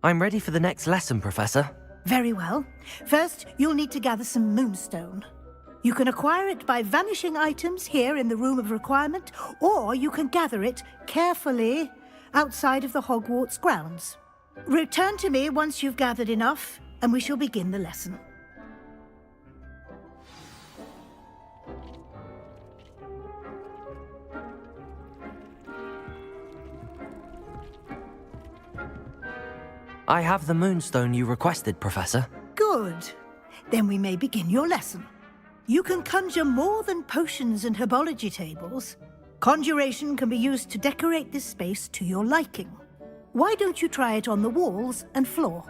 I'm ready for the next lesson, Professor. Very well. First, you'll need to gather some moonstone. You can acquire it by vanishing items here in the Room of Requirement, or you can gather it carefully outside of the Hogwarts grounds. Return to me once you've gathered enough, and we shall begin the lesson. I have the moonstone you requested, Professor. Good. Then we may begin your lesson. You can conjure more than potions and herbology tables. Conjuration can be used to decorate this space to your liking. Why don't you try it on the walls and floor?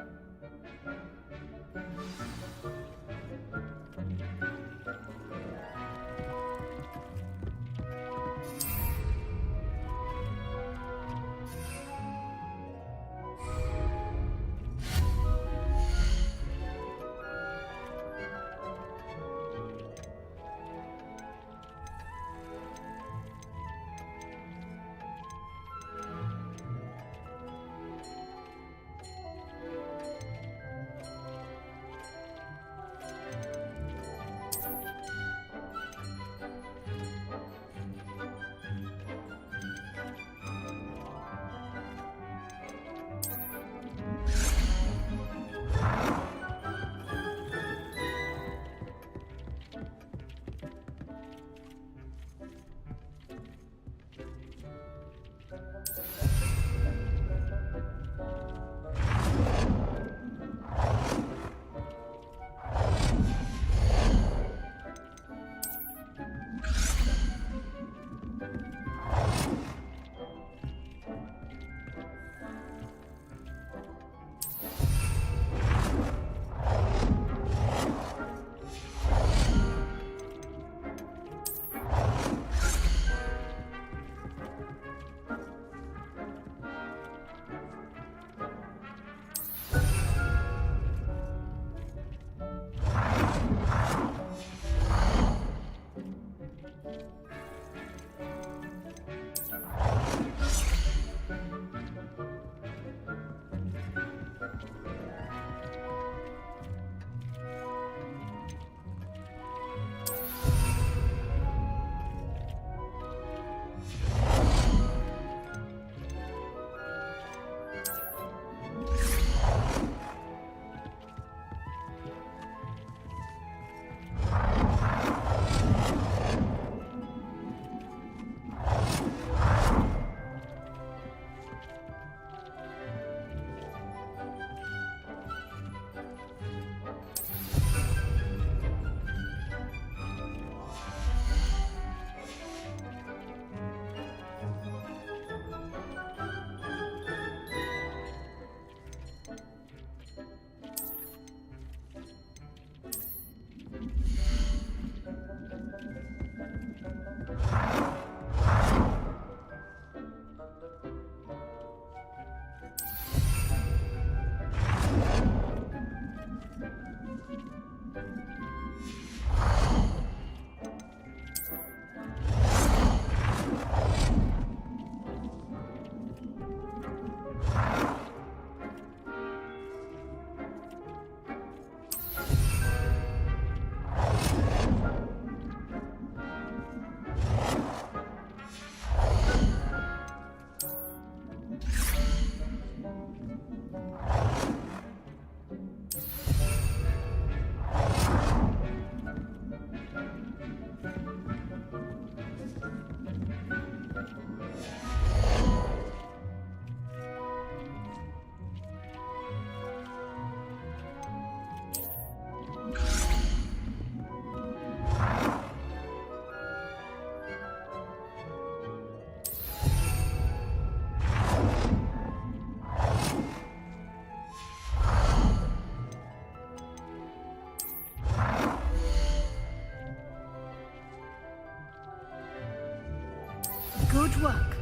Good work.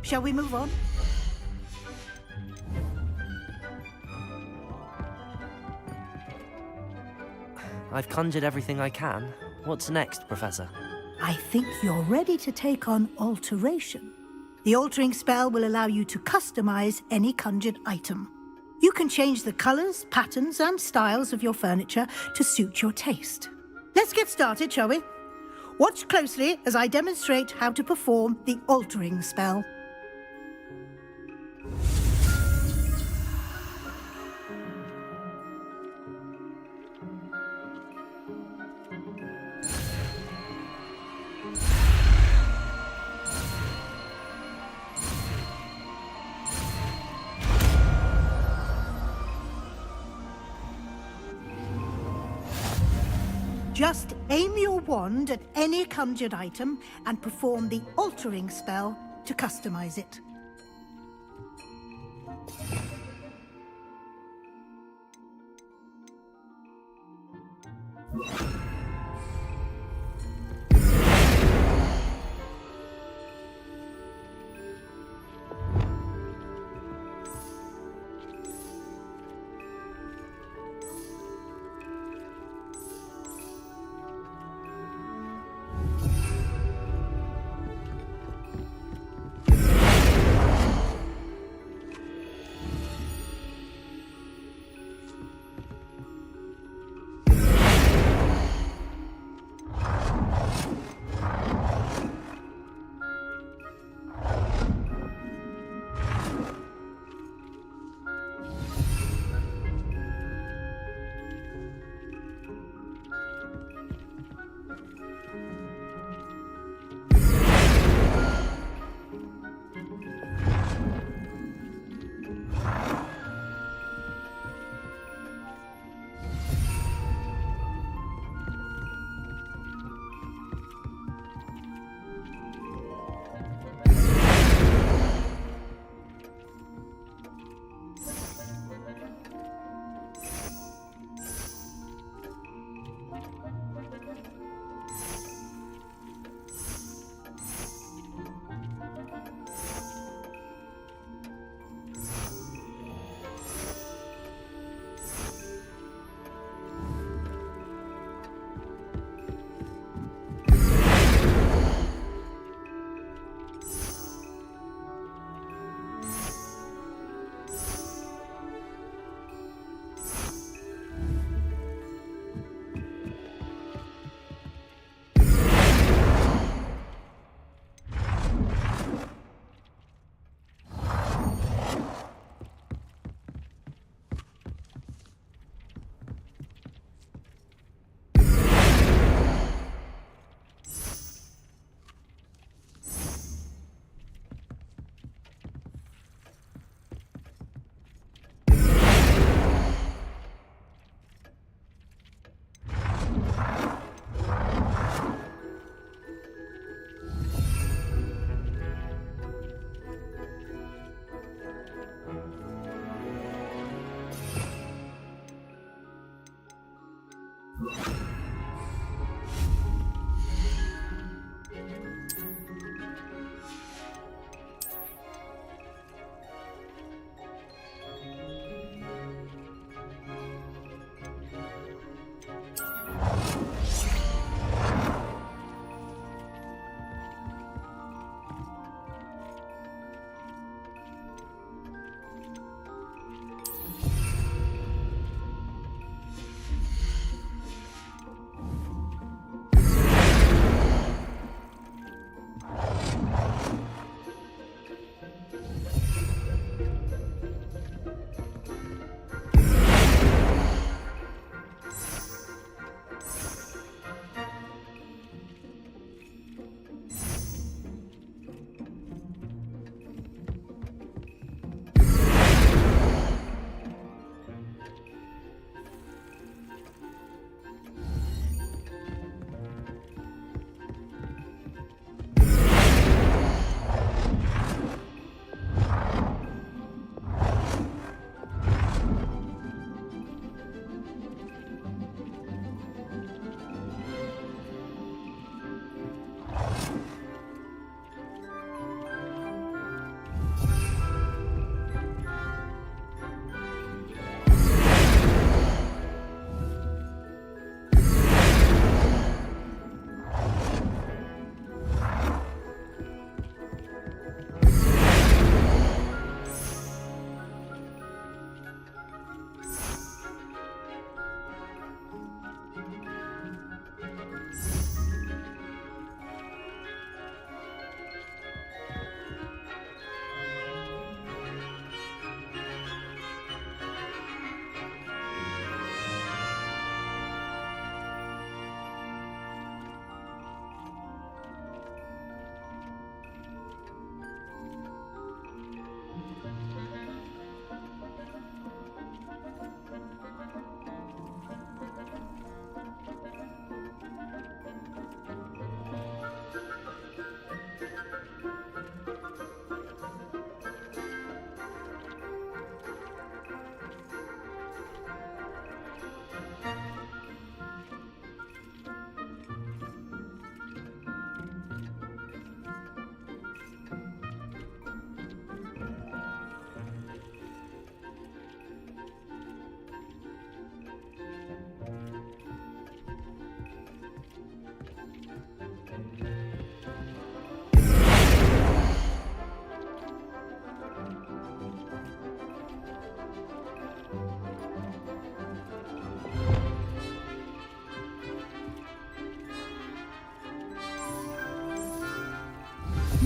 Shall we move on? I've conjured everything I can. What's next, Professor? I think you're ready to take on alteration. The altering spell will allow you to customize any conjured item. You can change the colours, patterns, and styles of your furniture to suit your taste. Let's get started, shall we? Watch closely as I demonstrate how to perform the altering spell. Just aim your wand at any conjured item and perform the altering spell to customize it.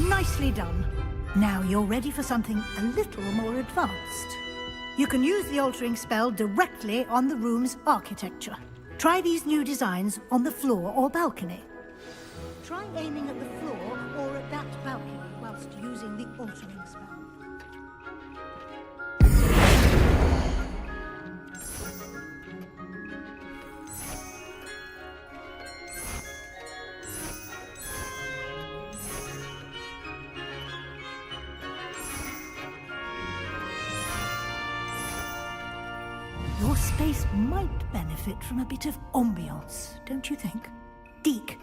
Nicely done. Now you're ready for something a little more advanced. You can use the altering spell directly on the room's architecture. Try these new designs on the floor or balcony. Try aiming at the floor or at that balcony whilst using the altering spell. Your space might benefit from a bit of ambiance, don't you think? Deke,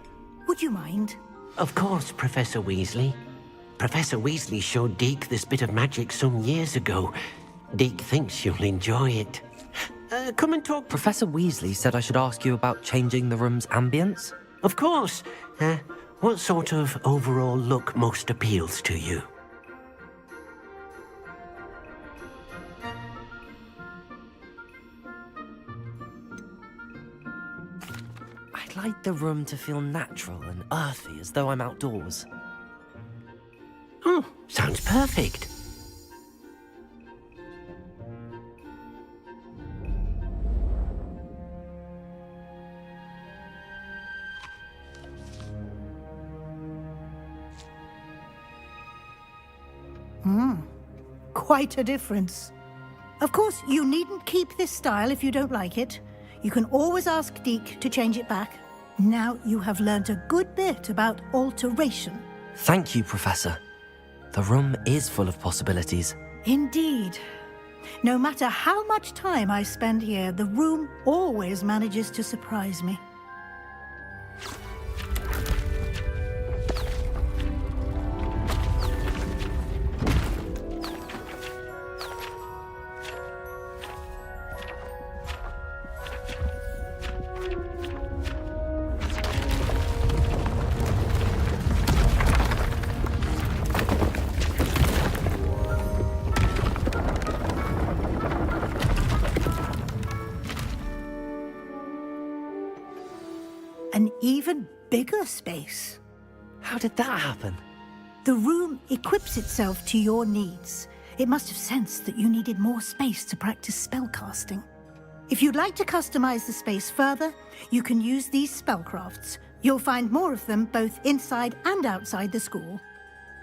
would you mind? Of course, Professor Weasley. Professor Weasley showed Deke this bit of magic some years ago. Deke thinks you'll enjoy it. Come and talk. Professor Weasley said I should ask you about changing the room's ambience. Of course. What sort of overall look most appeals to you? I'd like the room to feel natural and earthy, as though I'm outdoors. Oh, sounds perfect. Quite a difference. Of course, you needn't keep this style if you don't like it. You can always ask Deke to change it back. Now you have learnt a good bit about alteration. Thank you, Professor. The room is full of possibilities. Indeed. No matter how much time I spend here, the room always manages to surprise me. An even bigger space. How did that happen? The room equips itself to your needs. It must have sensed that you needed more space to practice spellcasting. If you'd like to customize the space further, you can use these spellcrafts. You'll find more of them both inside and outside the school.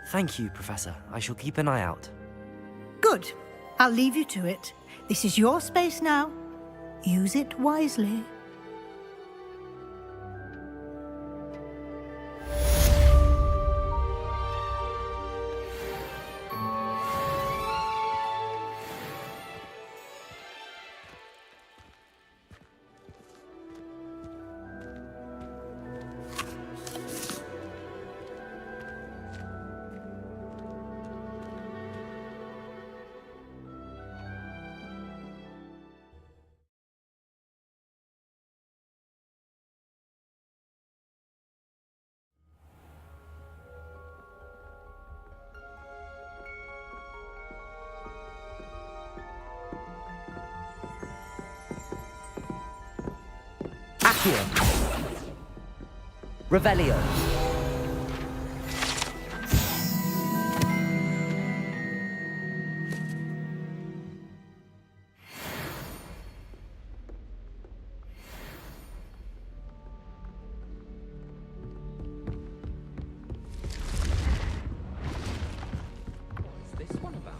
Thank you, Professor. I shall keep an eye out. Good. I'll leave you to it. This is your space now. Use it wisely. Accio. Revelio. What's this one about?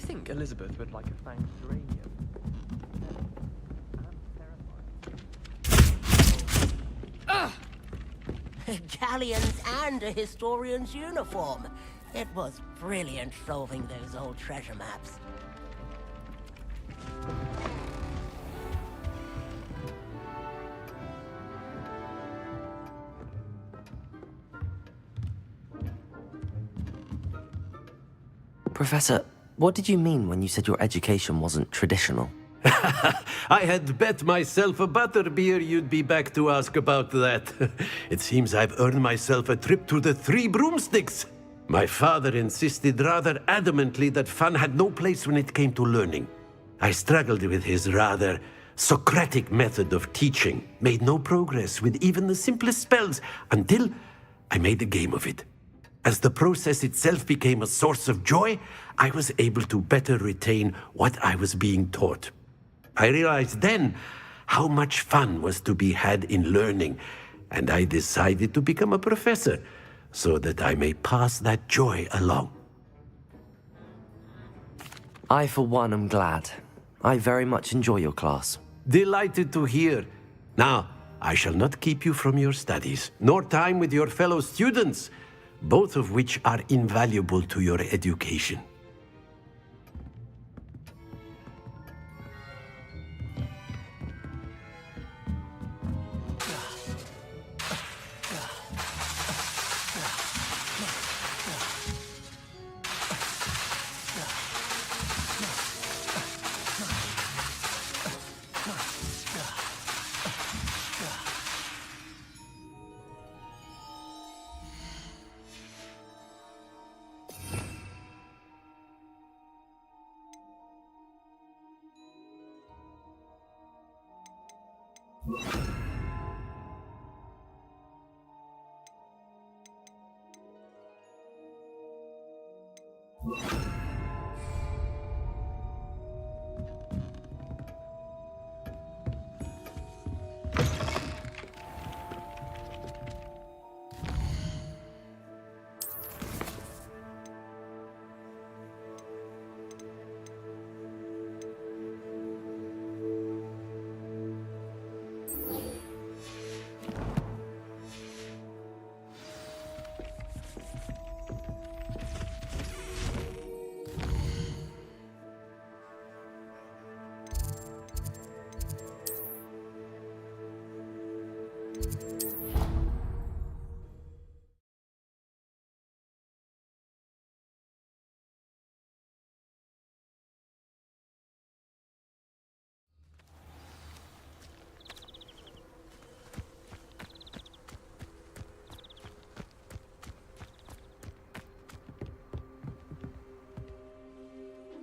think Elizabeth would like a fanged geranium? Galleons and a historian's uniform. It was brilliant solving those old treasure maps. Professor, what did you mean when you said your education wasn't traditional? I had bet myself a butterbeer you'd be back to ask about that. It seems I've earned myself a trip to the Three Broomsticks. My father insisted rather adamantly that fun had no place when it came to learning. I struggled with his rather Socratic method of teaching, made no progress with even the simplest spells until I made a game of it. As the process itself became a source of joy, I was able to better retain what I was being taught. I realized then how much fun was to be had in learning, and I decided to become a professor so that I may pass that joy along. I, for one, am glad. I very much enjoy your class. Delighted to hear. Now, I shall not keep you from your studies, nor time with your fellow students, both of which are invaluable to your education.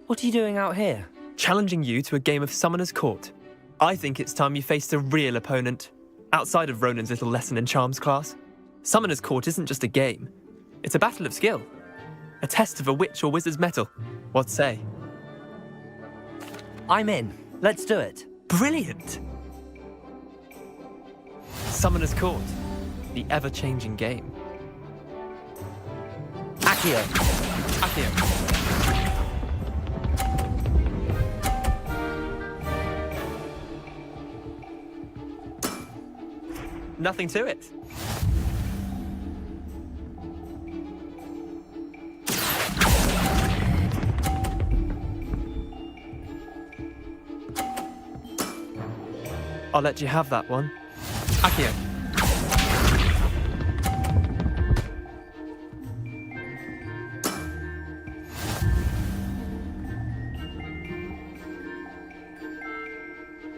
What are you doing out here? Challenging you to a game of Summoner's Court. I think it's time you faced a real opponent, outside of Ronan's little lesson in charms class. Summoner's Court isn't just a game. It's a battle of skill. A test of a witch or wizard's mettle. What say? I'm in. Let's do it. Brilliant! Summoner's Court. The ever-changing game. Accio. Accio. Nothing to it. I'll let you have that one. Accio.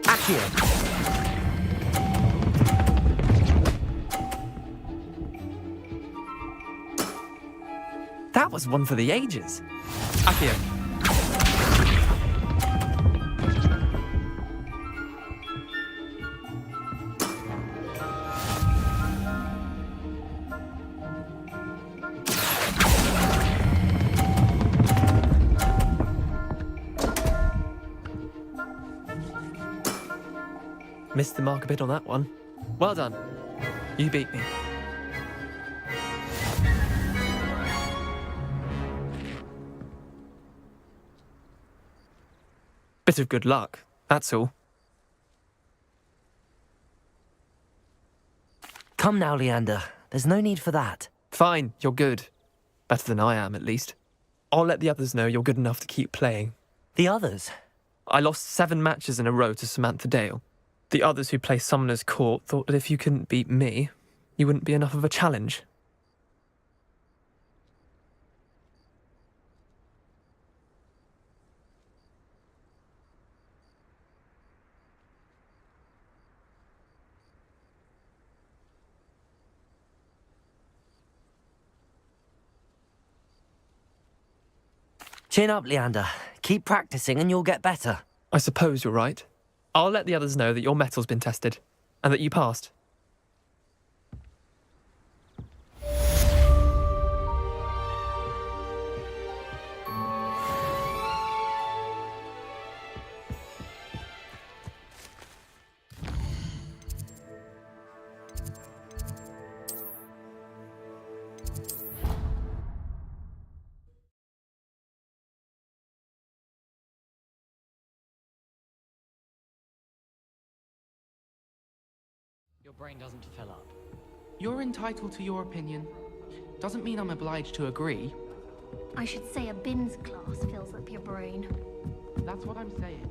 Accio. That was one for the ages. Accio. Missed the mark a bit on that one. Well done. You beat me. Bit of good luck, that's all. Come now, Leander. There's no need for that. Fine, you're good. Better than I am, at least. I'll let the others know you're good enough to keep playing. The others? I lost 7 matches in a row to Samantha Dale. The others who play Summoner's Court thought that if you couldn't beat me, you wouldn't be enough of a challenge. Chin up, Leander. Keep practicing and you'll get better. I suppose you're right. I'll let the others know that your metal's been tested, and that you passed. Your brain doesn't fill up. You're entitled to your opinion. Doesn't mean I'm obliged to agree. I should say a bins class fills up your brain. That's what I'm saying.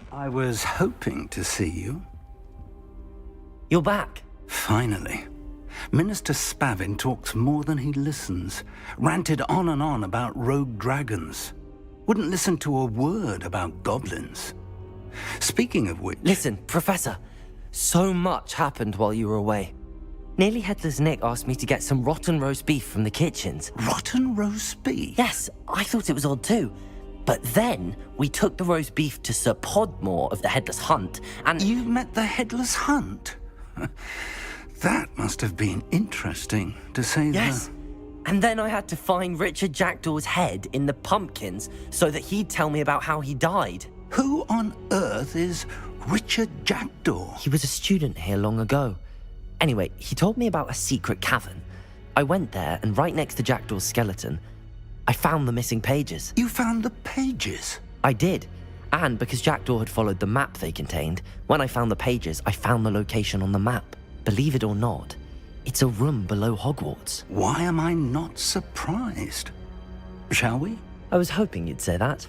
I was hoping to see you. You're back. Finally. Minister Spavin talks more than he listens. Ranted on and on about rogue dragons. Wouldn't listen to a word about goblins. Speaking of which... Listen, Professor. So much happened while you were away. Nearly Headless Nick asked me to get some rotten roast beef from the kitchens. Rotten roast beef? Yes, I thought it was odd too. But then we took the roast beef to Sir Podmore of the Headless Hunt, and... You met the Headless Hunt? That must have been interesting, to say Yes. And then I had to find Richard Jackdaw's head in the pumpkins so that he'd tell me about how he died. Who on earth is Richard Jackdaw? He was a student here long ago. Anyway, he told me about a secret cavern. I went there, and right next to Jackdaw's skeleton, I found the missing pages. You found the pages? I did. And because Jackdaw had followed the map they contained, when I found the pages, I found the location on the map. Believe it or not, it's a room below Hogwarts. Why am I not surprised? Shall we? I was hoping you'd say that.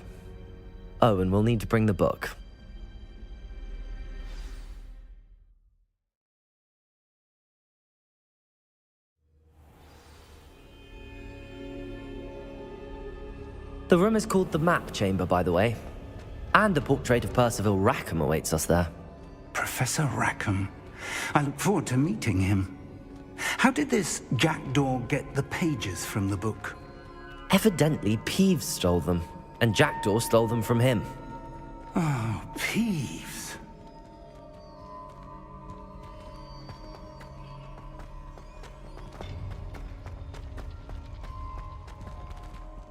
Oh, and we'll need to bring the book. The room is called the Map Chamber, by the way. And a portrait of Percival Rackham awaits us there. Professor Rackham. I look forward to meeting him. How did this Jackdaw get the pages from the book? Evidently, Peeves stole them, and Jackdaw stole them from him. Oh, Peeves.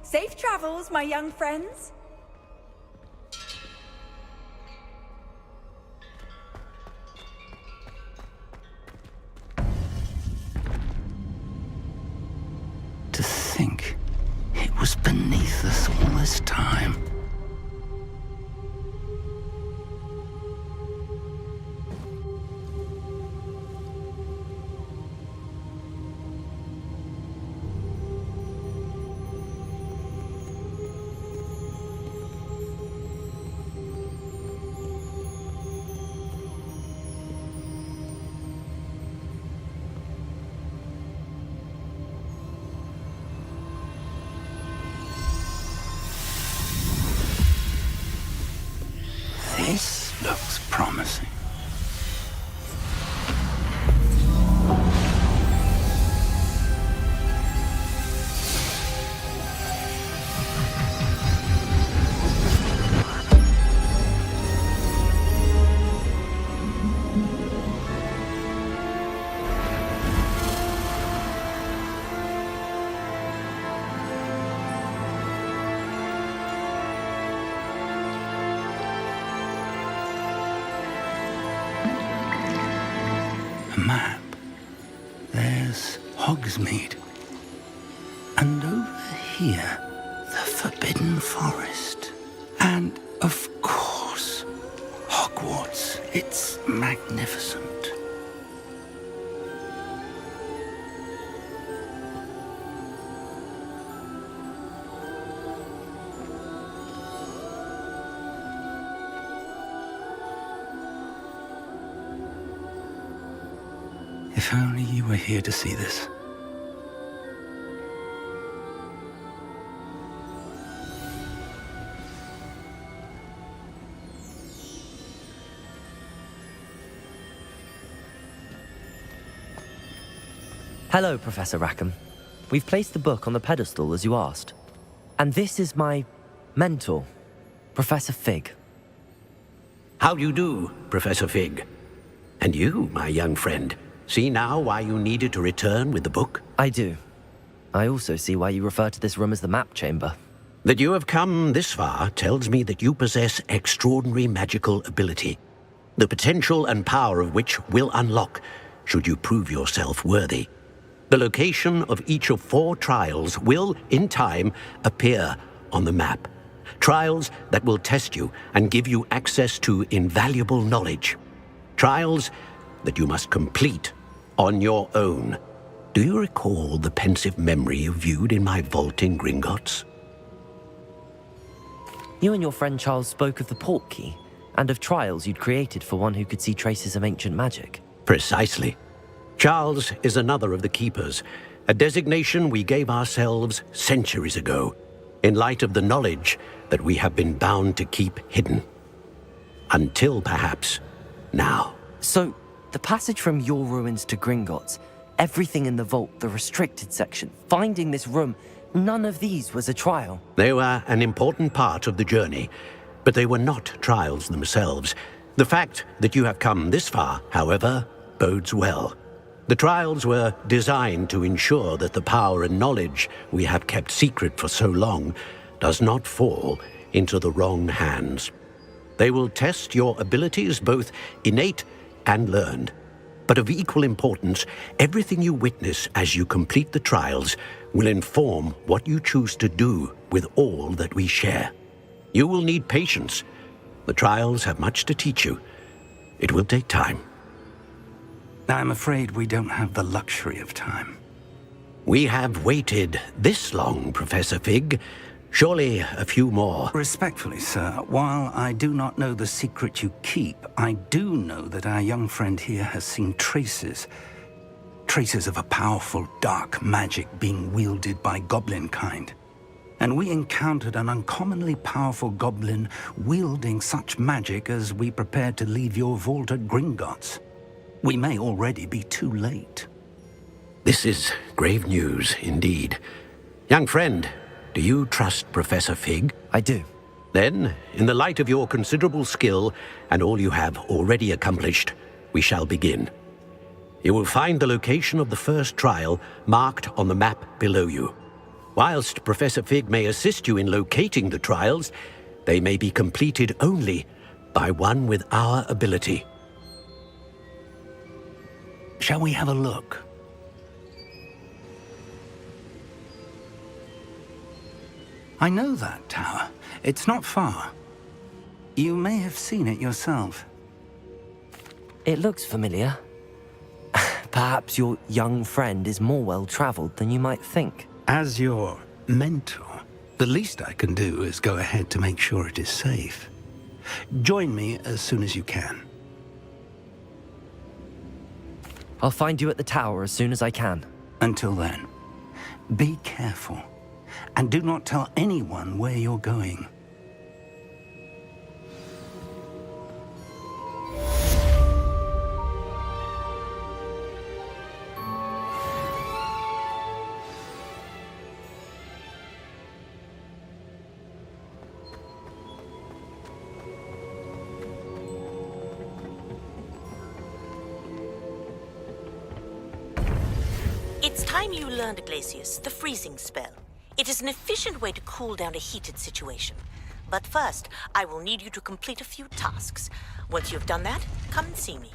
Safe travels, my young friends. To think it was beneath us all this time. This looks promising. map. There's Hogsmeade. And over here, the Forbidden Forest. And, of course, Hogwarts. It's magnificent. If only you were here to see this. Hello, Professor Rackham. We've placed the book on the pedestal as you asked. And this is my mentor, Professor Fig. How do you do, Professor Fig? And you, my young friend, see now why you needed to return with the book? I do. I also see why you refer to this room as the map chamber. That you have come this far tells me that you possess extraordinary magical ability, the potential and power of which will unlock should you prove yourself worthy. The location of each of 4 trials will, in time, appear on the map. Trials that will test you and give you access to invaluable knowledge. Trials that you must complete on your own. Do you recall the pensive memory you viewed in my vault in Gringotts? You and your friend Charles spoke of the portkey and of trials you'd created for one who could see traces of ancient magic. Precisely. Charles is another of the Keepers, a designation we gave ourselves centuries ago, in light of the knowledge that we have been bound to keep hidden. Until, perhaps, now. So, the passage from your ruins to Gringotts, everything in the vault, the restricted section, finding this room, none of these was a trial. They were an important part of the journey, but they were not trials themselves. The fact that you have come this far, however, bodes well. The trials were designed to ensure that the power and knowledge we have kept secret for so long does not fall into the wrong hands. They will test your abilities, both innate and learned. But of equal importance, everything you witness as you complete the trials will inform what you choose to do with all that we share. You will need patience. The trials have much to teach you. It will take time. I'm afraid we don't have the luxury of time. We have waited this long, Professor Fig. Surely a few more. Respectfully, sir, while I do not know the secret you keep, I do know that our young friend here has seen traces of a powerful dark magic being wielded by goblin kind. And we encountered an uncommonly powerful goblin wielding such magic as we prepared to leave your vault at Gringotts. We may already be too late. This is grave news indeed. Young friend, do you trust Professor Fig? I do. Then, in the light of your considerable skill and all you have already accomplished, we shall begin. You will find the location of the first trial marked on the map below you. Whilst Professor Fig may assist you in locating the trials, they may be completed only by one with our ability. Shall we have a look? I know that tower. It's not far. You may have seen it yourself. It looks familiar. Perhaps your young friend is more well-traveled than you might think. As your mentor, the least I can do is go ahead to make sure it is safe. Join me as soon as you can. I'll find you at the tower as soon as I can. Until then, be careful, and do not tell anyone where you're going. It's time you learned, Glacius, the freezing spell. It is an efficient way to cool down a heated situation. But first, I will need you to complete a few tasks. Once you've done that, come and see me.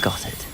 Got it.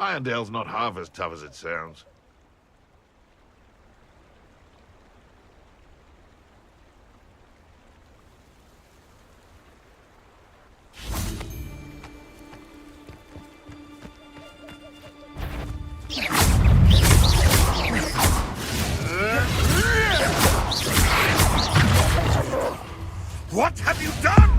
Irondale's not half as tough as it sounds. What have you done?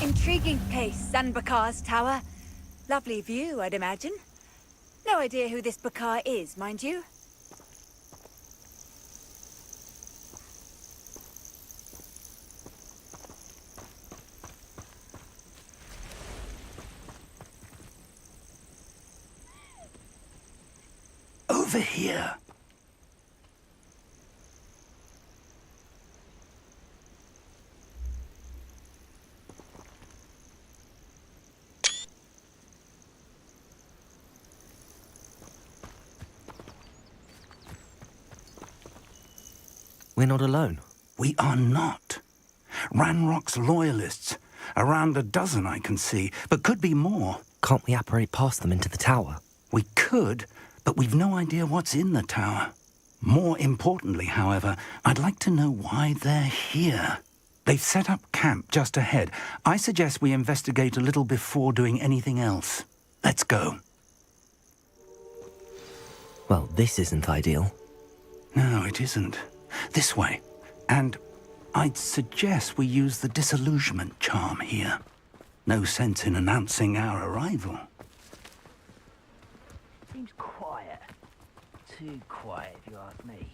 Intriguing place, Zanbakar's tower. Lovely view, I'd imagine. No idea who this Bakar is, mind you. Over here. We're not alone. We are not. Ranrock's loyalists. Around a dozen I can see, but could be more. Can't we apparate past them into the tower? We could, but we've no idea what's in the tower. More importantly, however, I'd like to know why they're here. They've set up camp just ahead. I suggest we investigate a little before doing anything else. Let's go. Well, this isn't ideal. No, it isn't. This way. And I'd suggest we use the disillusionment charm here. No sense in announcing our arrival. Seems quiet. Too quiet, if you ask me.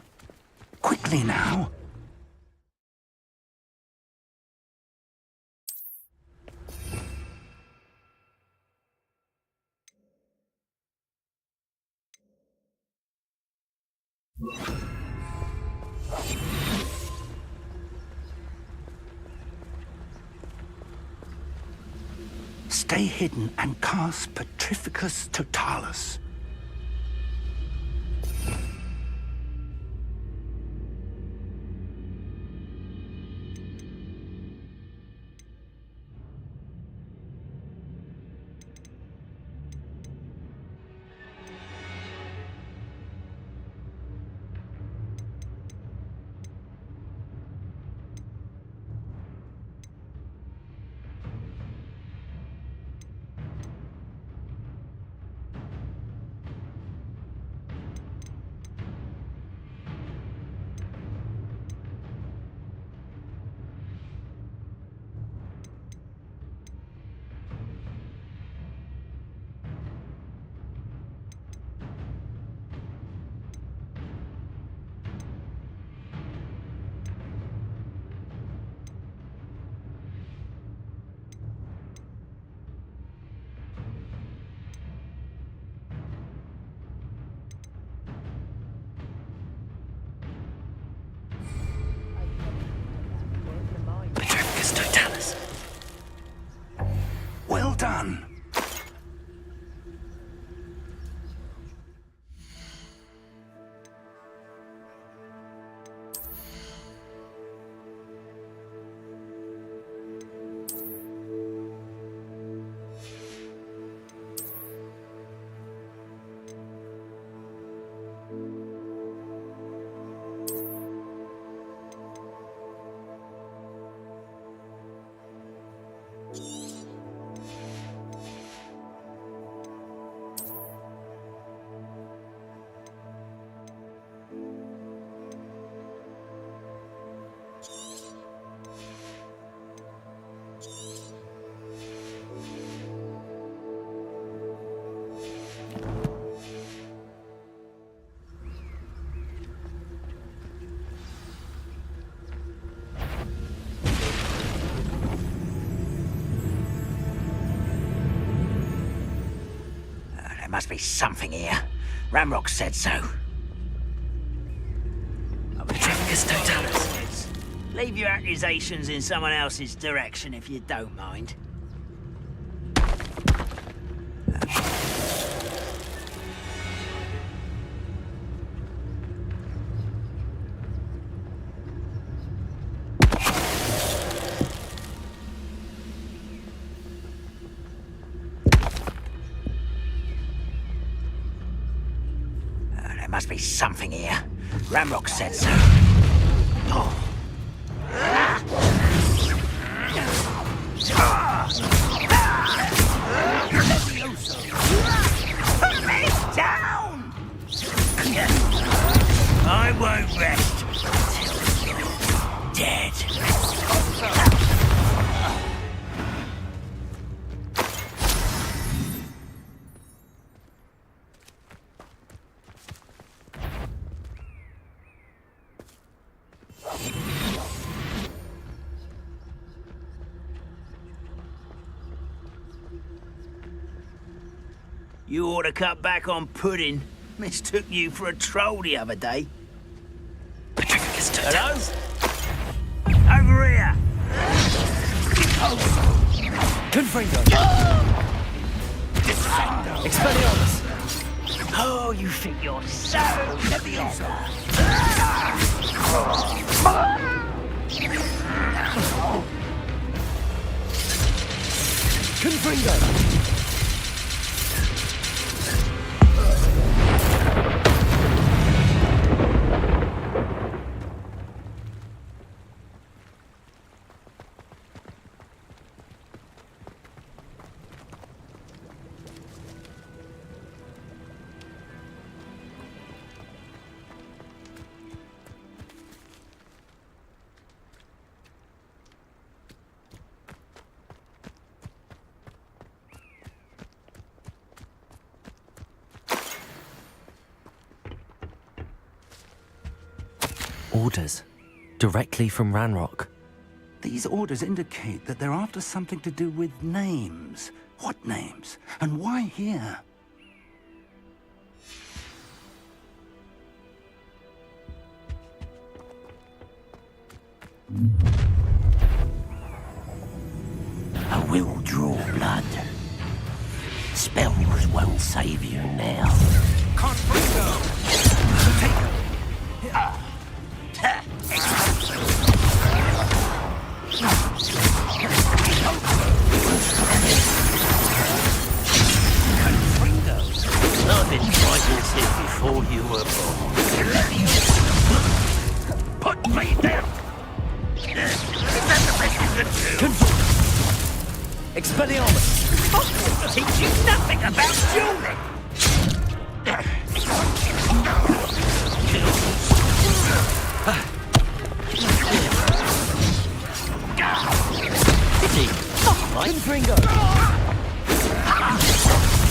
Quickly now. Stay hidden and cast Petrificus Totalis. Petrificus Totalis. Well done. There must be something here. Ramrock said so. Petrificus Totalis. Leave your accusations in someone else's direction if you don't mind. There must be something here. Ramrock said so. Oh. Put me down! I won't rest You ought to cut back on pudding. Mistook you for a troll the other day. Hello? Over here! Confringo! Expelliarmus! Oh, you think you're so clever. Confringo! Orders. Directly from Ranrock. These orders indicate that they're after something to do with names. What names? And why here? I will draw blood. Spells won't save you now. Confringo! I've been fighting since before you were born. Put me down! Is that the best you can do? Expelliarmus! Hogwarts teach you nothing about children! Pity. Right? Confringo!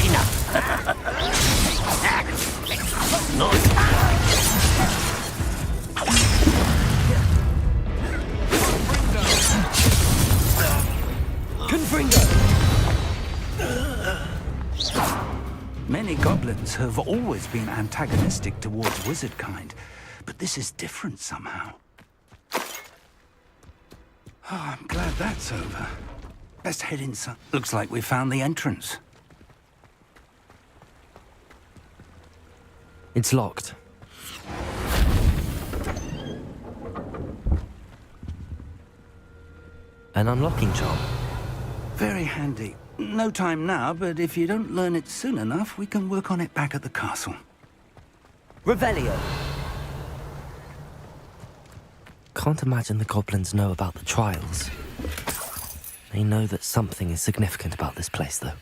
Enough. Nice. Confringo! Many goblins have always been antagonistic towards wizard kind, but this is different somehow. Oh, I'm glad that's over. Best head inside. Looks like we found the entrance. It's locked. An unlocking charm. Very handy. No time now, but if you don't learn it soon enough, we can work on it back at the castle. Revelio! Can't imagine the goblins know about the trials. They know that something is significant about this place, though.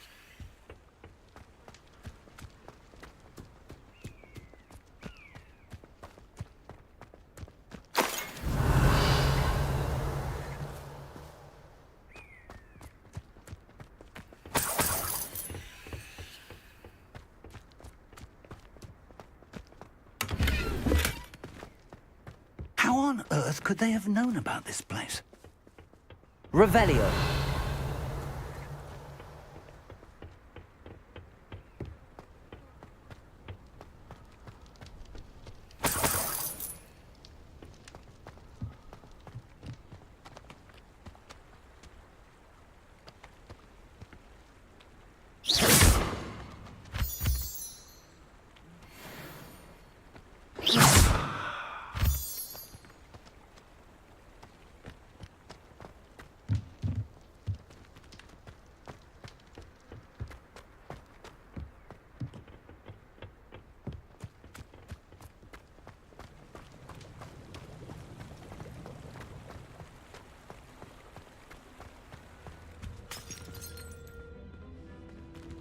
How on earth could they have known about this place? Revelio!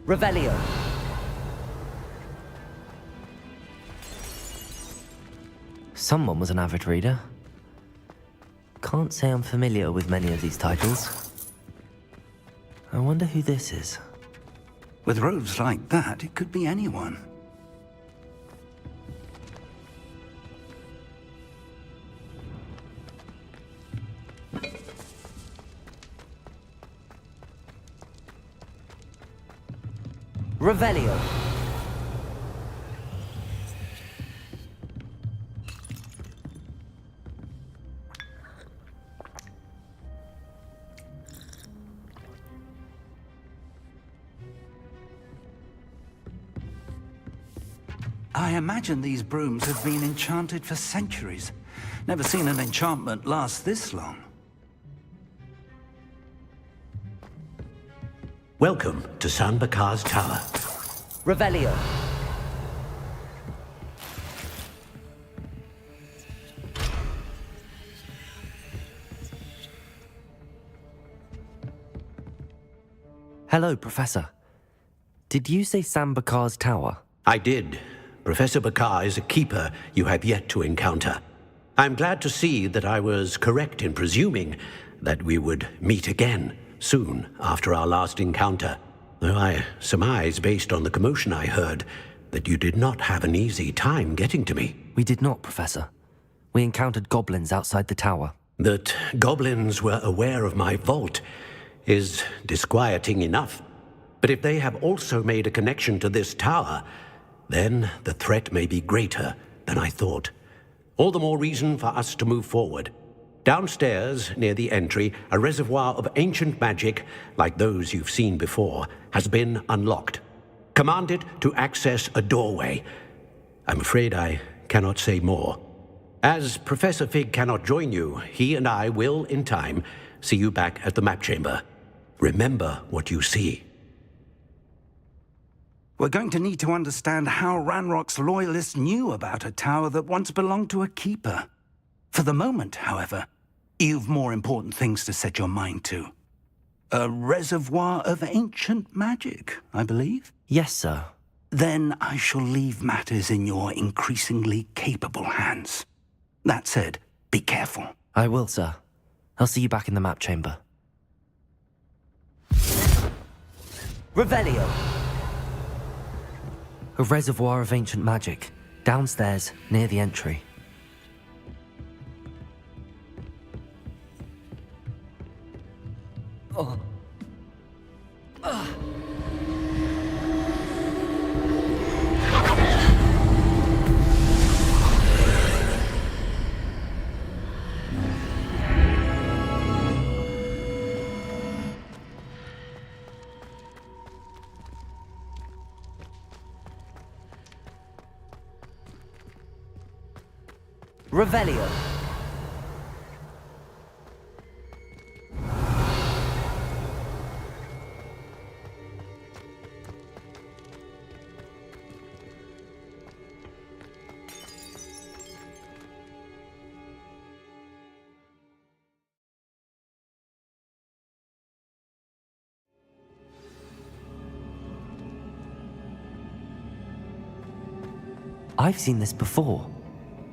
Revelio. Someone was an avid reader. Can't say I'm familiar with many of these titles. I wonder who this is. With robes like that, it could be anyone. Revelio. I imagine these brooms have been enchanted for centuries. Never seen an enchantment last this long. Welcome to San Bakar's Tower. Revelio. Hello, Professor. Did you say Sam Bakar's tower? I did. Professor Bakar is a keeper you have yet to encounter. I'm glad to see that I was correct in presuming that we would meet again soon after our last encounter, though I surmise, based on the commotion I heard, that you did not have an easy time getting to me. We did not, Professor. We encountered goblins outside the tower. That goblins were aware of my vault is disquieting enough. But if they have also made a connection to this tower, then the threat may be greater than I thought. All the more reason for us to move forward. Downstairs, near the entry, a reservoir of ancient magic, like those you've seen before, has been unlocked. Command it to access a doorway. I'm afraid I cannot say more. As Professor Fig cannot join you, he and I will, in time, see you back at the map chamber. Remember what you see. We're going to need to understand how Ranrock's loyalists knew about a tower that once belonged to a keeper. For the moment, however, you've more important things to set your mind to. A reservoir of ancient magic, I believe? Yes, sir. Then I shall leave matters in your increasingly capable hands. That said, be careful. I will, sir. I'll see you back in the map chamber. Revelio! A reservoir of ancient magic, downstairs, near the entry. Oh. Revelio. I've seen this before.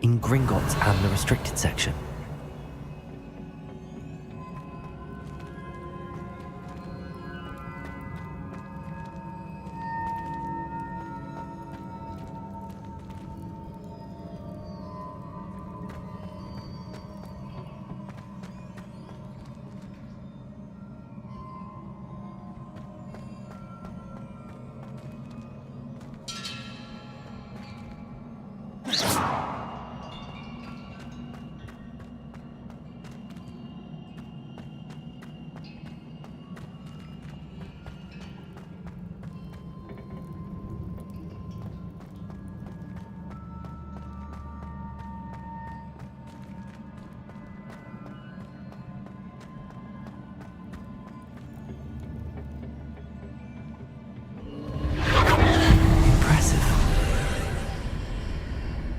In Gringotts and the restricted section.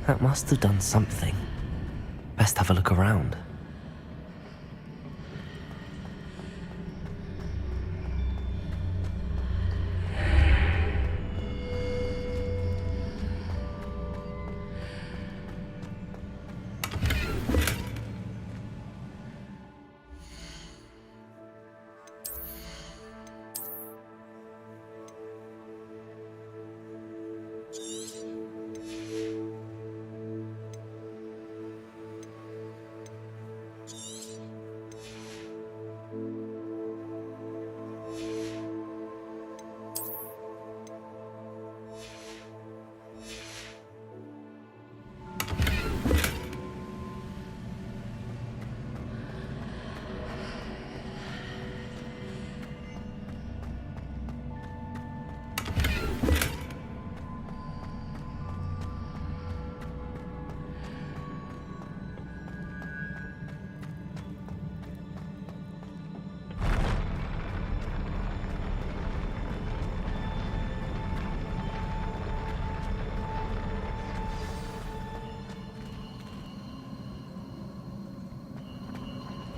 That must have done something. Best have a look around.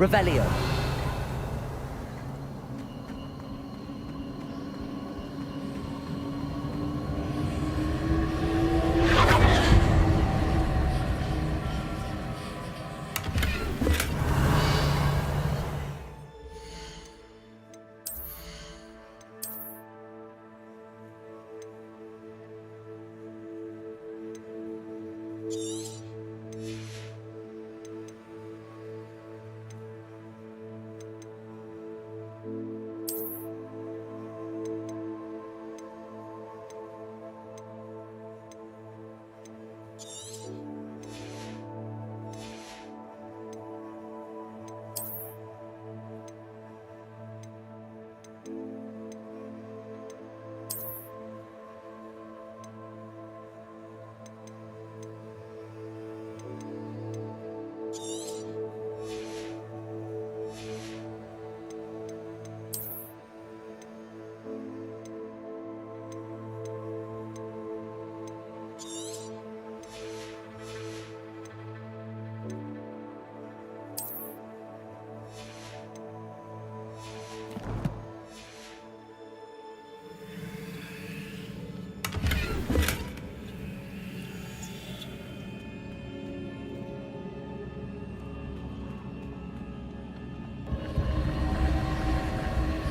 Revelio.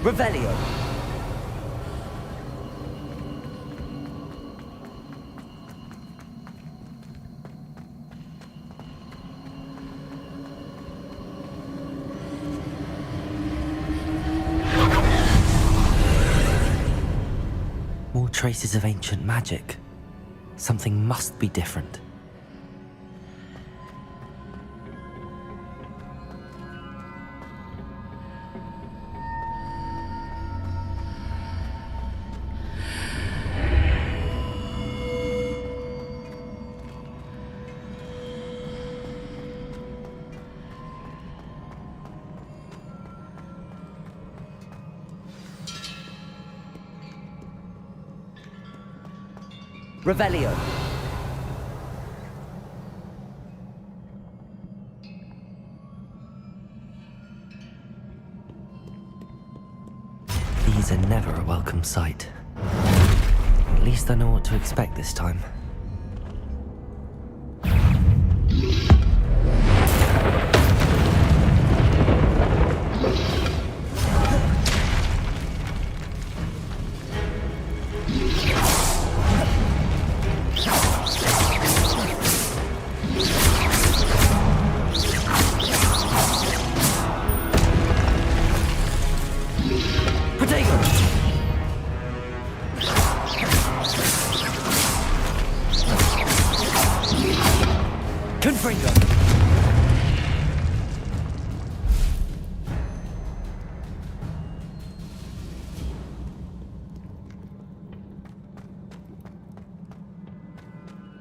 Revelio. More traces of ancient magic. Something must be different. Revelio. These are never a welcome sight. At least I know what to expect this time.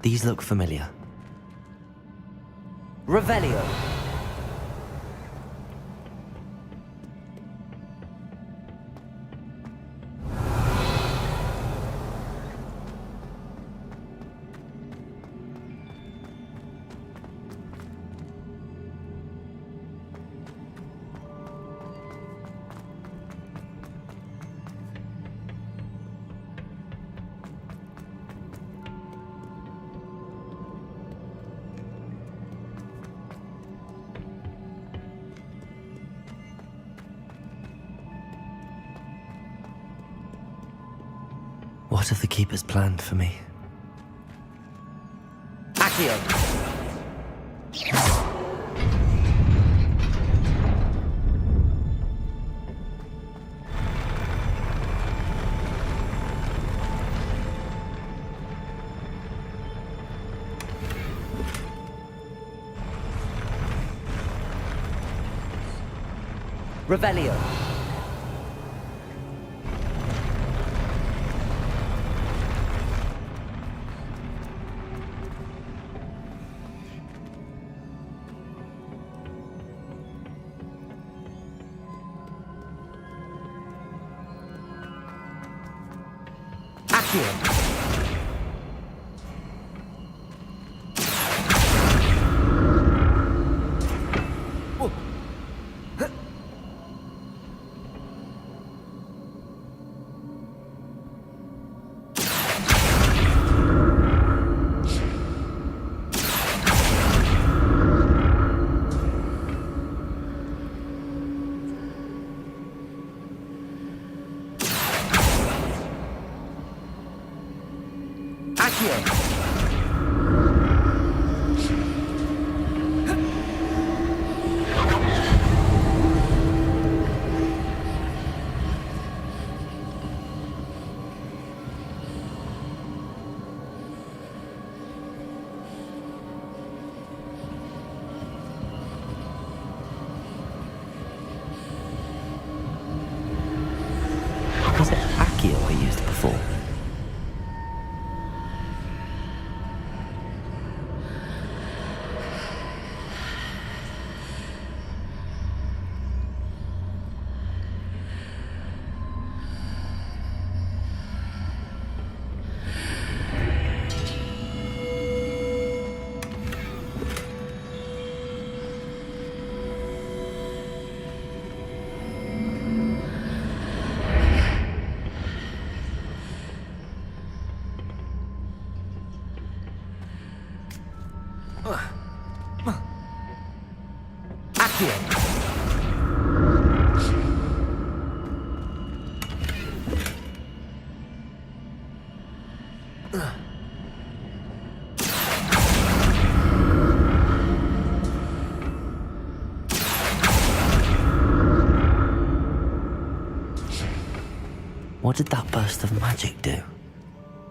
These look familiar. Revelio. What have the Keepers planned for me? Accio! Revelio. Accio! Was it Accio I used before? Accio! What did that burst of magic do?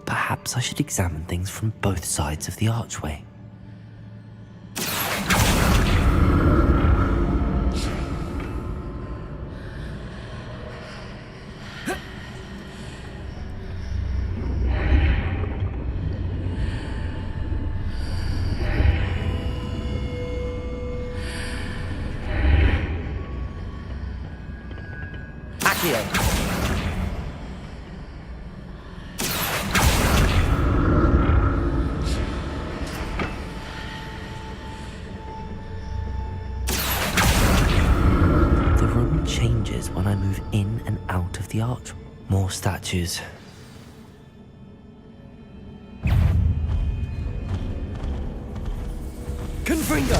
Perhaps I should examine things from both sides of the archway. Accio! The room changes when I move in and out of the arch. More statues. Confringo!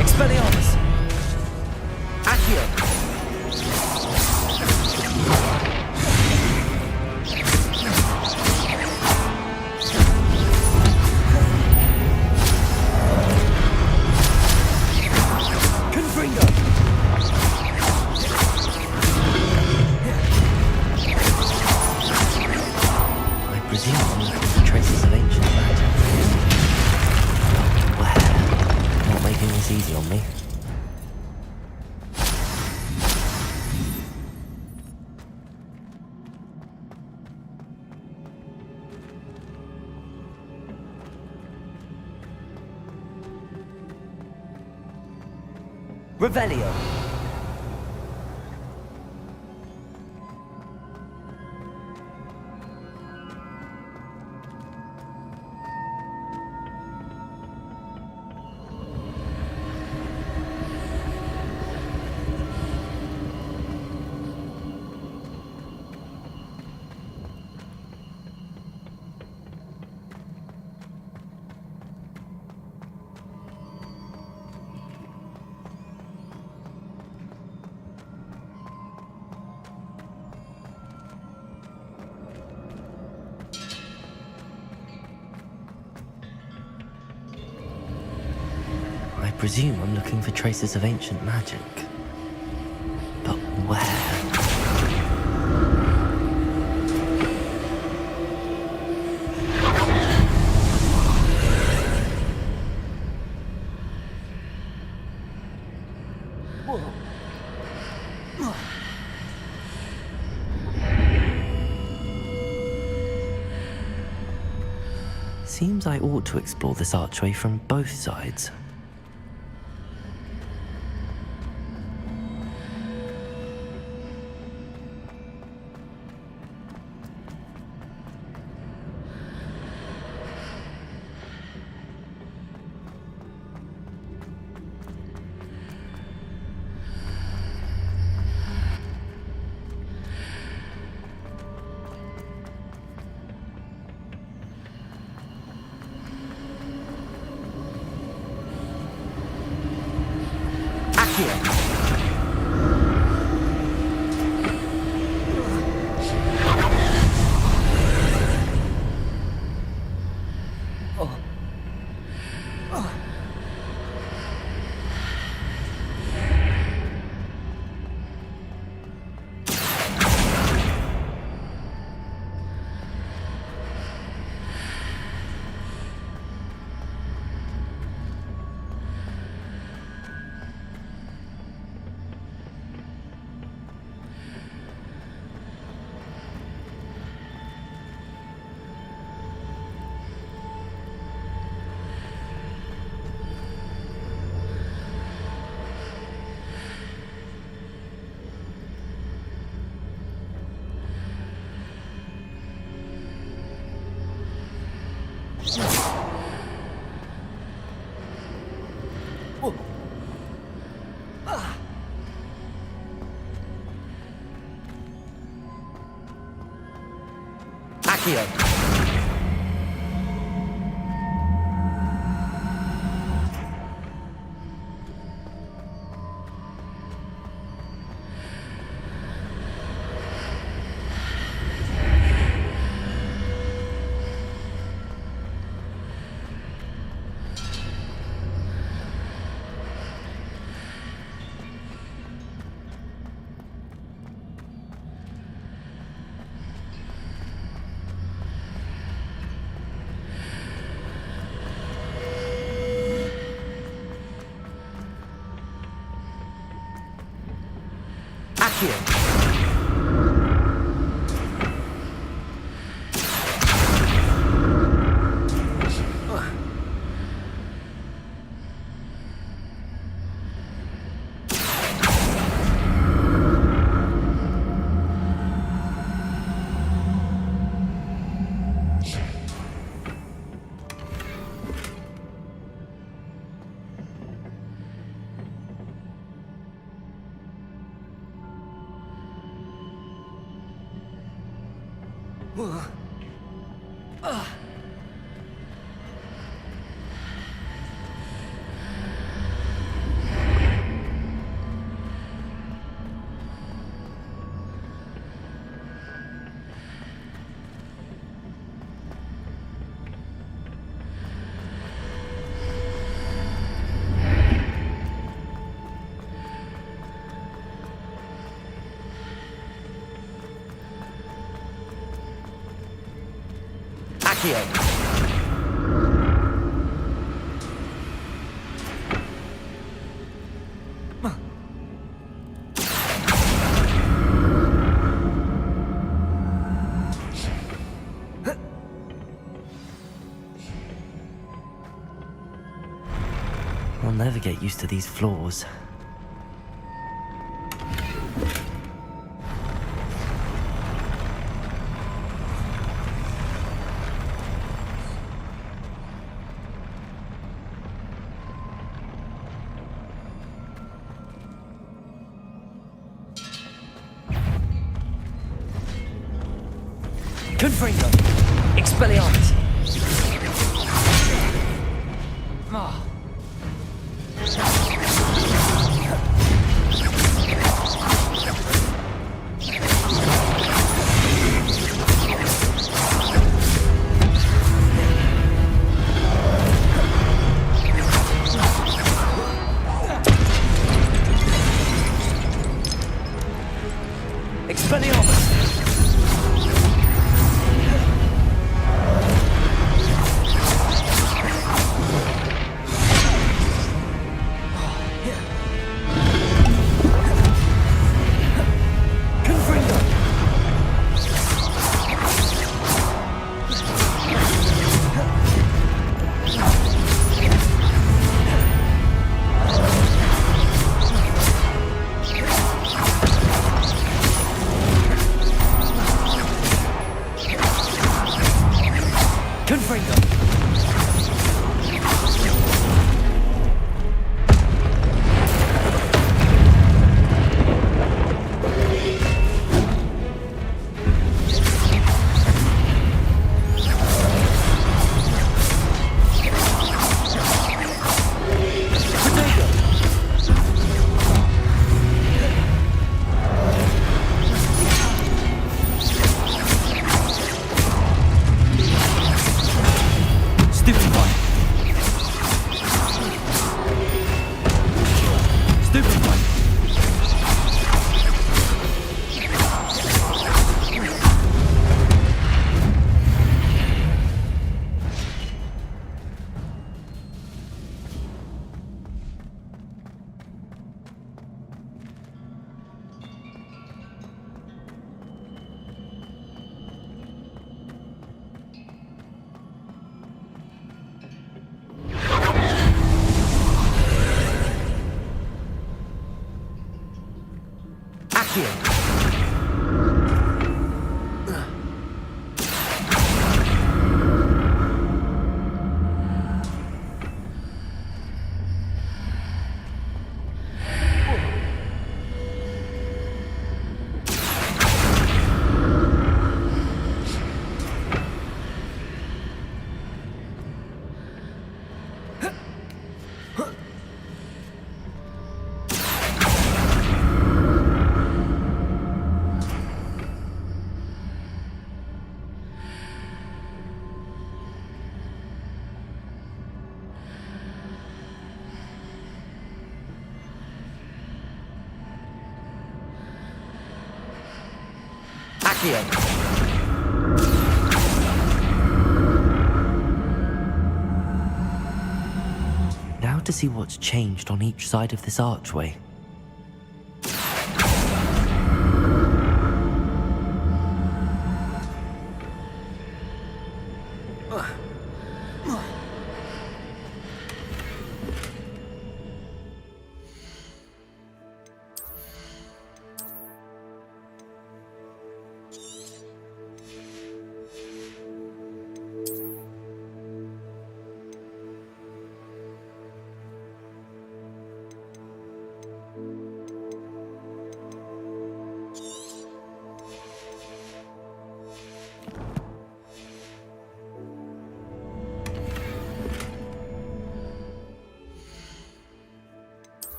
Expelliarmus! Accio! Traces of ancient magic. Well, not making this easy on me. Revelio. I presume I'm looking for traces of ancient magic. But where? Seems I ought to explore this archway from both sides. Accio. Accio. Accio. I'll never get used to these floors. Confringo! Expelliarmus! Ah. Expelliarmus! Accio! Now to see what's changed on each side of this archway.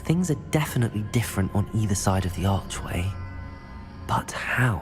Things are definitely different on either side of the archway. But how?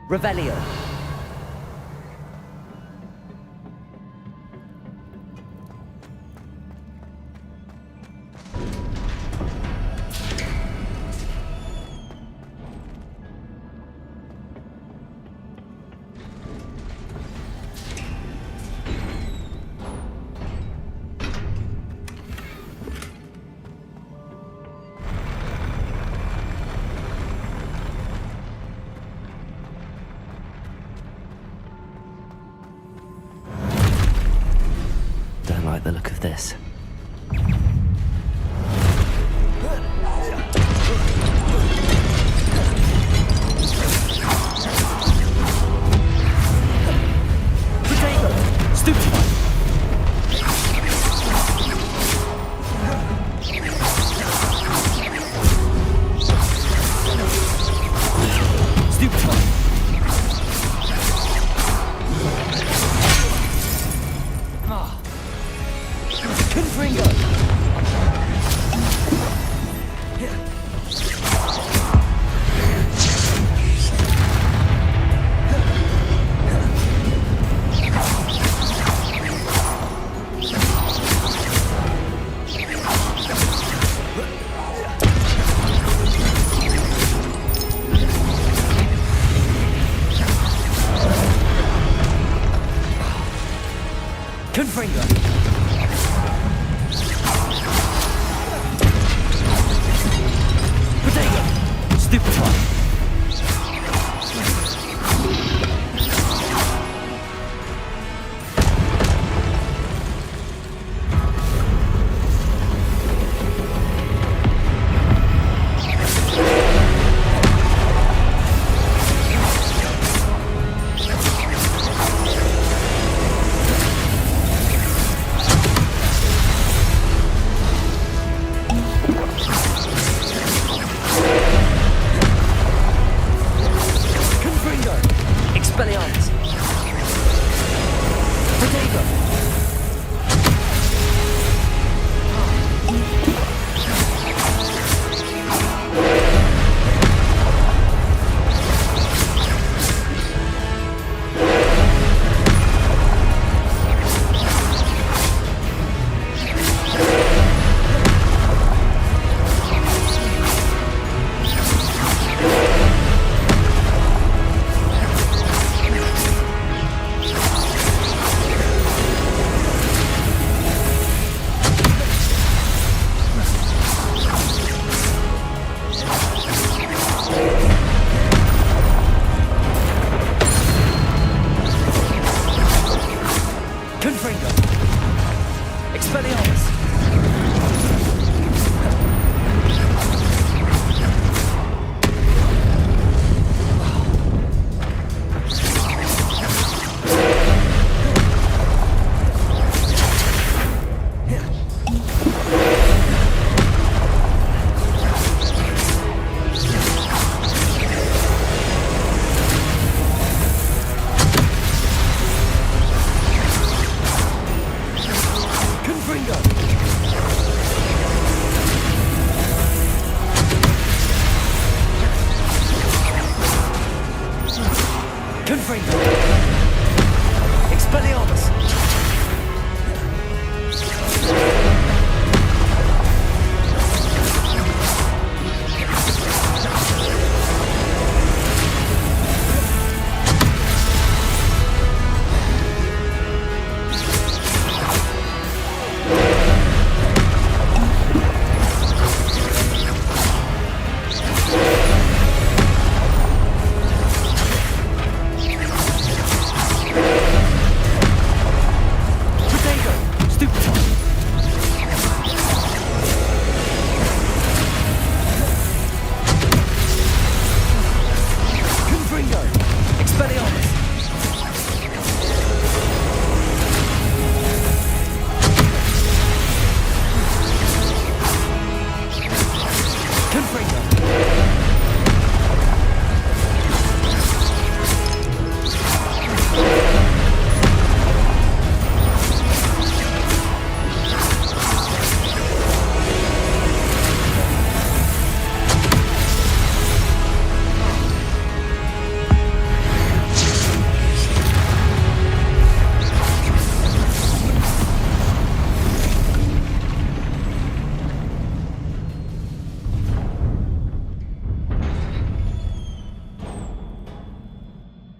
Revelio. the look of this.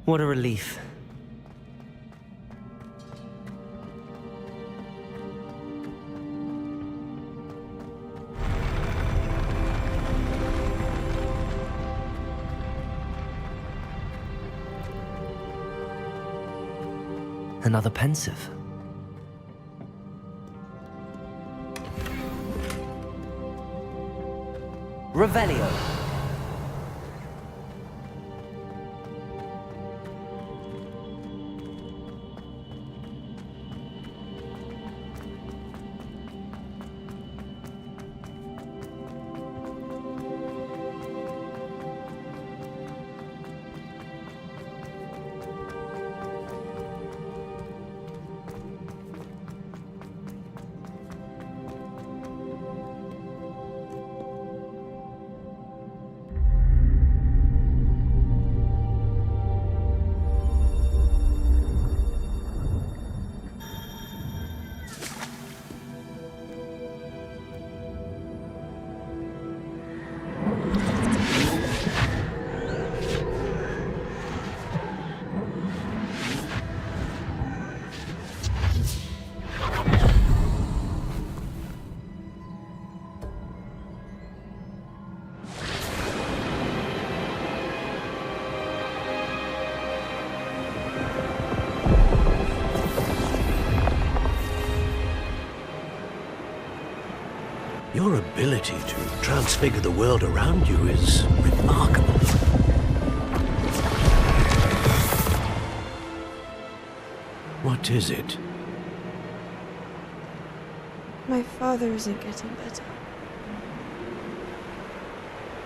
What a relief. Another pensive. Revelio. Your ability to transfigure the world around you is remarkable. What is it? My father isn't getting better.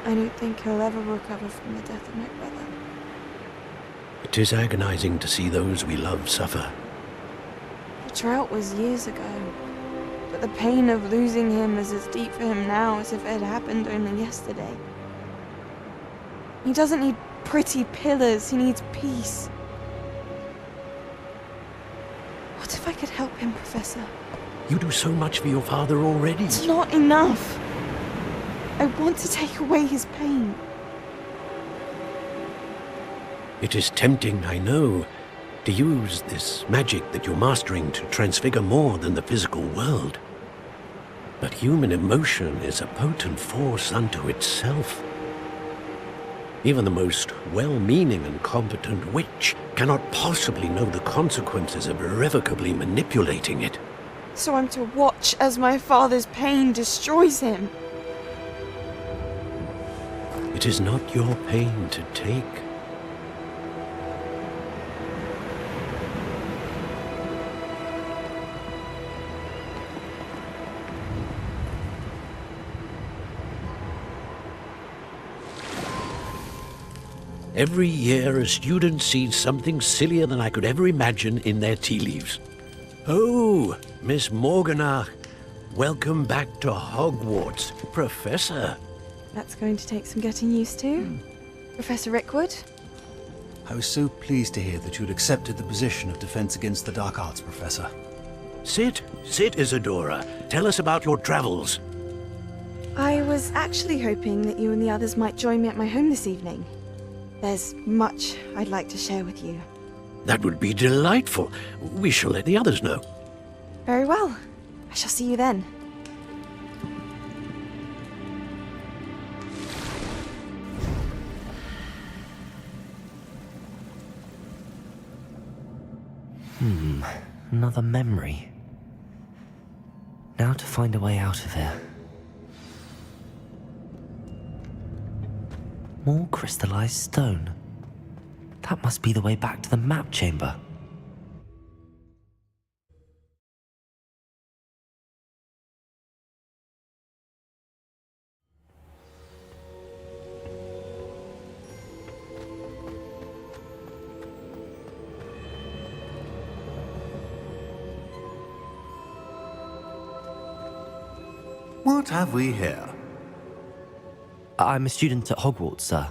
I don't think he'll ever recover from the death of my brother. It is agonizing to see those we love suffer. The drought was years ago, but the pain of losing him is as deep for him now as if it had happened only yesterday. He doesn't need pretty pillars, he needs peace. What if I could help him, Professor? You do so much for your father already. It's not enough. I want to take away his pain. It is tempting, I know, to use this magic that you're mastering to transfigure more than the physical world. But human emotion is a potent force unto itself. Even the most well-meaning and competent witch cannot possibly know the consequences of irrevocably manipulating it. So I'm to watch as my father's pain destroys him. It is not your pain to take. Every year, a student sees something sillier than I could ever imagine in their tea leaves. Oh, Miss Morganach, welcome back to Hogwarts, Professor. That's going to take some getting used to. Professor Rickwood? I was so pleased to hear that you'd accepted the position of Defense Against the Dark Arts, Professor. Sit, Isadora. Tell us about your travels. I was actually hoping that you and the others might join me at my home this evening. There's much I'd like to share with you. That would be delightful. We shall let the others know. Very well. I shall see you then. Another memory. Now to find a way out of here. More crystallized stone. That must be the way back to the map chamber. What have we here? I'm a student at Hogwarts, sir.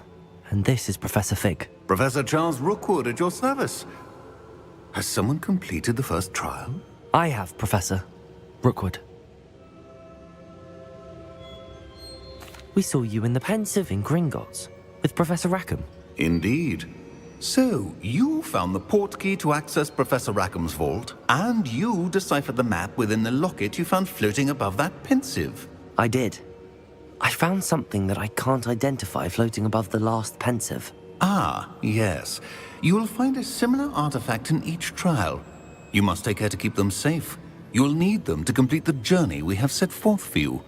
And this is Professor Fig. Professor Charles Rookwood at your service. Has someone completed the first trial? I have, Professor Rookwood. We saw you in the Pensive in Gringotts with Professor Rackham. Indeed. So, you found the portkey to access Professor Rackham's vault, and you deciphered the map within the locket you found floating above that Pensive. I did. I found something that I can't identify floating above the last Pensive. Ah, yes. You will find a similar artifact in each trial. You must take care to keep them safe. You will need them to complete the journey we have set forth for you.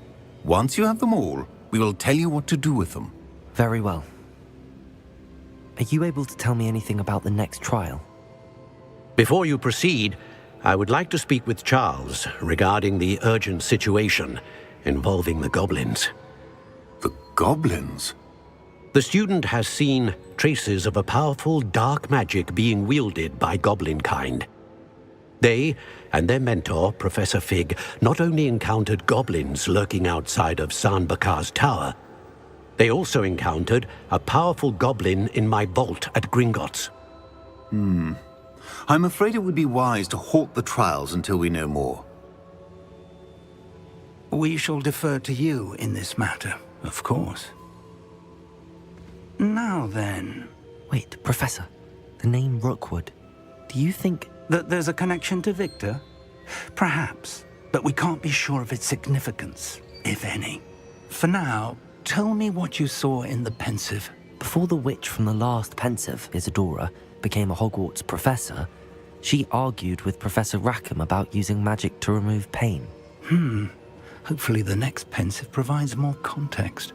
Once you have them all, We will tell you what to do with them. Very well. Are you able to tell me anything about the next trial? Before you proceed, I would like to speak with Charles regarding the urgent situation involving the goblins. The goblins? The student has seen traces of a powerful dark magic being wielded by goblin kind. They and their mentor, Professor Fig, not only encountered goblins lurking outside of San Bakar's tower, they also encountered a powerful goblin in my vault at Gringotts. I'm afraid it would be wise to halt the trials until we know more. We shall defer to you in this matter, of course. Now then... Wait, Professor. The name Rookwood. Do you think... that there's a connection to Victor? Perhaps, but we can't be sure of its significance, if any. For now, tell me what you saw in the pensive. Before the witch from the last pensive, Isadora, became a Hogwarts professor, she argued with Professor Rackham about using magic to remove pain. Hopefully the next pensive provides more context.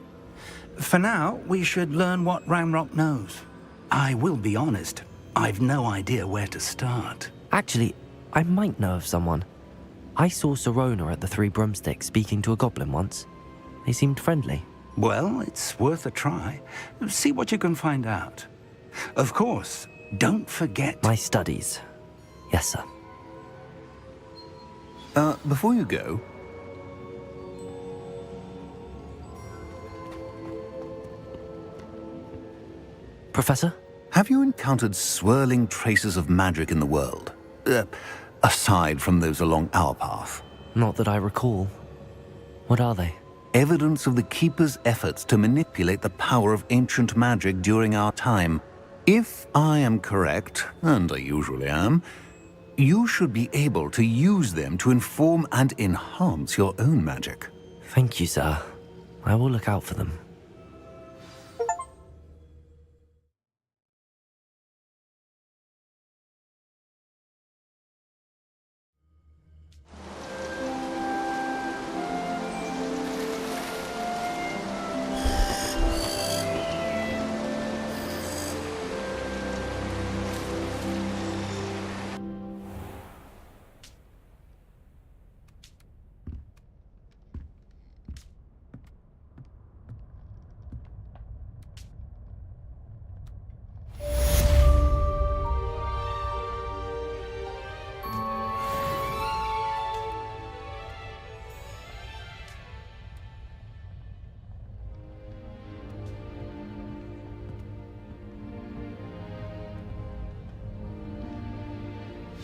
For now, we should learn what Ranrock knows. I will be honest, I've no idea where to start. Actually, I might know of someone. I saw Sirona at the Three Broomsticks speaking to a goblin once. They seemed friendly. Well, it's worth a try. See what you can find out. Of course, don't forget... My studies. Yes, sir. Before you go... Professor? Have you encountered swirling traces of magic in the world? Aside from those along our path? Not that I recall. What are they? Evidence of the Keeper's efforts to manipulate the power of ancient magic during our time. If I am correct, and I usually am, you should be able to use them to inform and enhance your own magic. Thank you, sir. I will look out for them.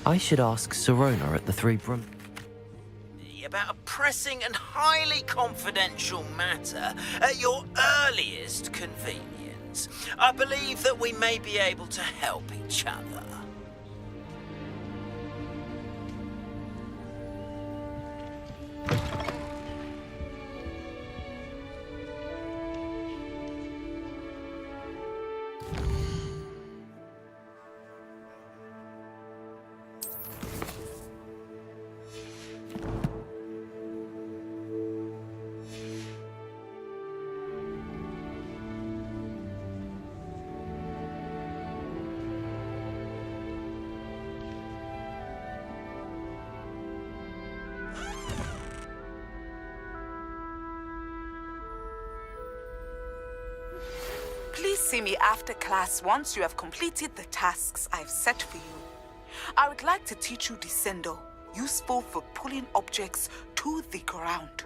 I should ask Sirona at the Three Broom... About a pressing and highly confidential matter at your earliest convenience. I believe that we may be able to help each other. Please see me after class once you have completed the tasks I've set for you. I would like to teach you Descendo, useful for pulling objects to the ground.